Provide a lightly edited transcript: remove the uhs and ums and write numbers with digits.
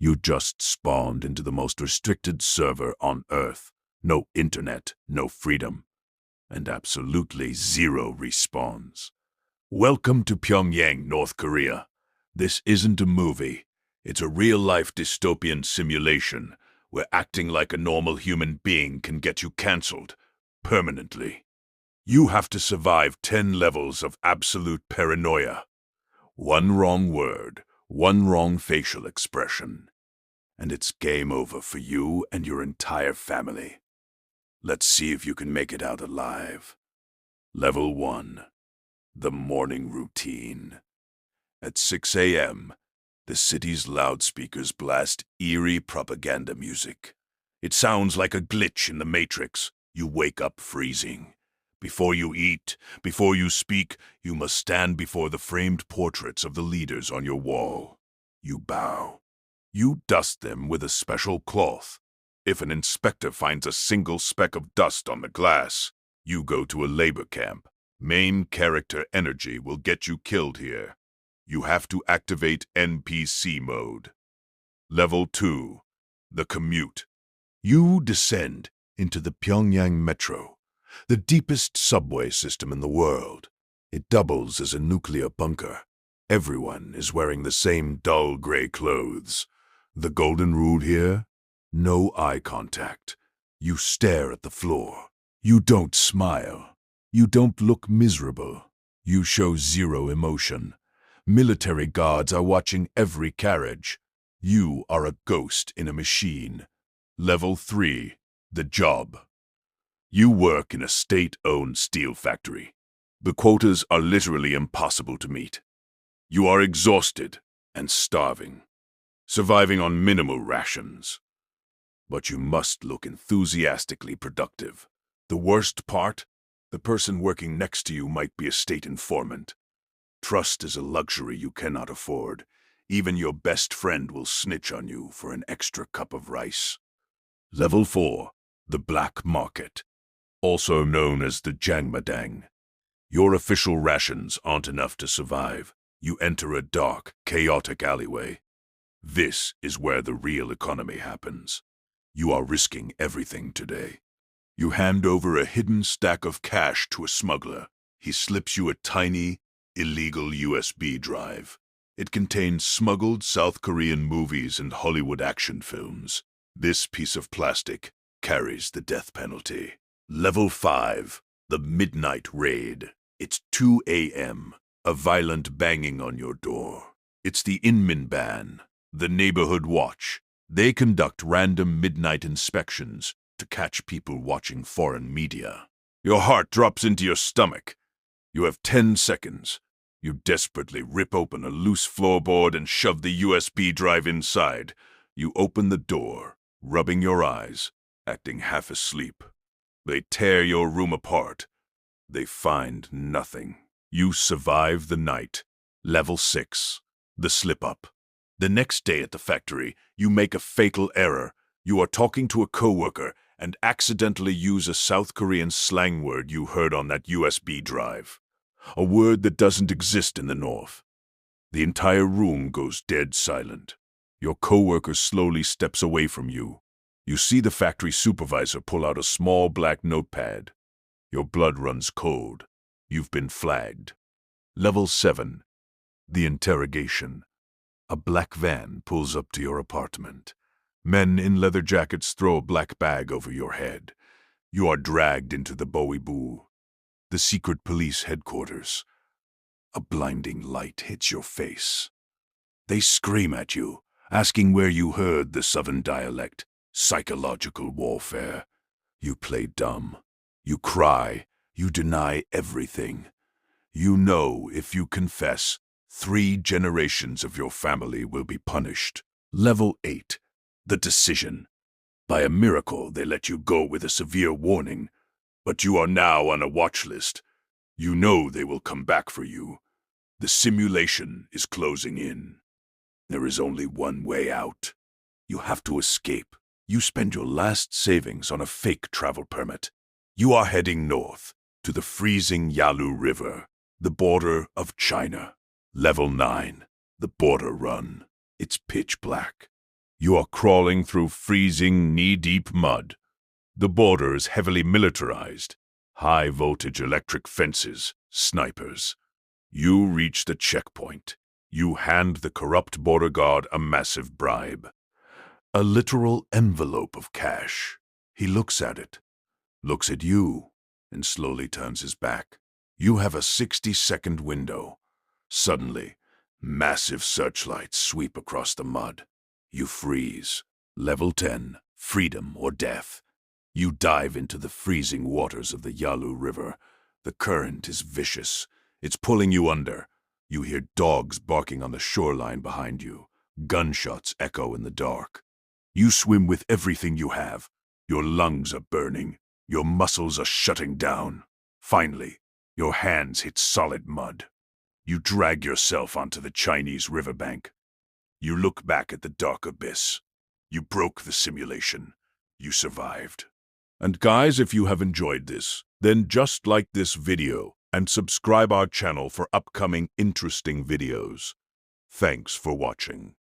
You just spawned into the most restricted server on Earth. No internet, no freedom, and absolutely zero respawns. Welcome to Pyongyang, North Korea. This isn't a movie. It's a real-life dystopian simulation where acting like a normal human being can get you cancelled permanently. You have to survive 10 levels of absolute paranoia. One wrong word, one wrong facial expression, and it's game over for you and your entire family. Let's see if you can make it out alive. Level 1. The morning routine. At 6 a.m., the city's loudspeakers blast eerie propaganda music. It sounds like a glitch in the Matrix. You wake up freezing. Before you eat, before you speak, you must stand before the framed portraits of the leaders on your wall. You bow. You dust them with a special cloth. If an inspector finds a single speck of dust on the glass, you go to a labor camp. Main character energy will get you killed here. You have to activate NPC mode. Level 2. The commute. You descend into the Pyongyang Metro, the deepest subway system in the world. It doubles as a nuclear bunker. Everyone is wearing the same dull gray clothes. The golden rule here? No eye contact. You stare at the floor. You don't smile. You don't look miserable. You show zero emotion. Military guards are watching every carriage. You are a ghost in a machine. Level 3. The job. You work in a state-owned steel factory. The quotas are literally impossible to meet. You are exhausted and starving, surviving on minimal rations. But you must look enthusiastically productive. The worst part? The person working next to you might be a state informant. Trust is a luxury you cannot afford. Even your best friend will snitch on you for an extra cup of rice. Level 4. The Black Market, also known as the Jangmadang. Your official rations aren't enough to survive. You enter a dark, chaotic alleyway. This is where the real economy happens. You are risking everything today. You hand over a hidden stack of cash to a smuggler. He slips you a tiny, illegal USB drive. It contains smuggled South Korean movies and Hollywood action films. This piece of plastic carries the death penalty. Level 5. The Midnight Raid. It's 2 a.m. A violent banging on your door. It's the Inmin Ban, the neighborhood watch. They conduct random midnight inspections to catch people watching foreign media. Your heart drops into your stomach. You have 10 seconds. You desperately rip open a loose floorboard and shove the USB drive inside. You open the door, rubbing your eyes, acting half asleep. They tear your room apart. They find nothing. You survive the night. Level 6. The slip-up. The next day at the factory, you make a fatal error. You are talking to a coworker and accidentally use a South Korean slang word you heard on that USB drive. A word that doesn't exist in the North. The entire room goes dead silent. Your coworker slowly steps away from you. You see the factory supervisor pull out a small black notepad. Your blood runs cold. You've been flagged. Level 7. The interrogation. A black van pulls up to your apartment. Men in leather jackets throw a black bag over your head. You are dragged into the Boibu, the secret police headquarters. A blinding light hits your face. They scream at you, asking where you heard the southern dialect. Psychological warfare. You play dumb. You cry. You deny everything. You know if you confess, 3 generations of your family will be punished. Level 8. The decision. By a miracle, they let you go with a severe warning, but you are now on a watch list. You know they will come back for you. The simulation is closing in. There is only one way out. You have to escape. You spend your last savings on a fake travel permit. You are heading north to the freezing Yalu River, the border of China. Level 9. The border run. It's pitch black. You are crawling through freezing, knee-deep mud. The border is heavily militarized. High-voltage electric fences, snipers. You reach the checkpoint. You hand the corrupt border guard a massive bribe. A literal envelope of cash. He looks at it, looks at you, and slowly turns his back. You have a 60-second window. Suddenly, massive searchlights sweep across the mud. You freeze. Level 10, freedom or death. You dive into the freezing waters of the Yalu River. The current is vicious. It's pulling you under. You hear dogs barking on the shoreline behind you. Gunshots echo in the dark. You swim with everything you have. Your lungs are burning. Your muscles are shutting down. Finally, your hands hit solid mud. You drag yourself onto the Chinese riverbank. You look back at the dark abyss. You broke the simulation. You survived. And guys, if you have enjoyed this, then just like this video and subscribe our channel for upcoming interesting videos. Thanks for watching.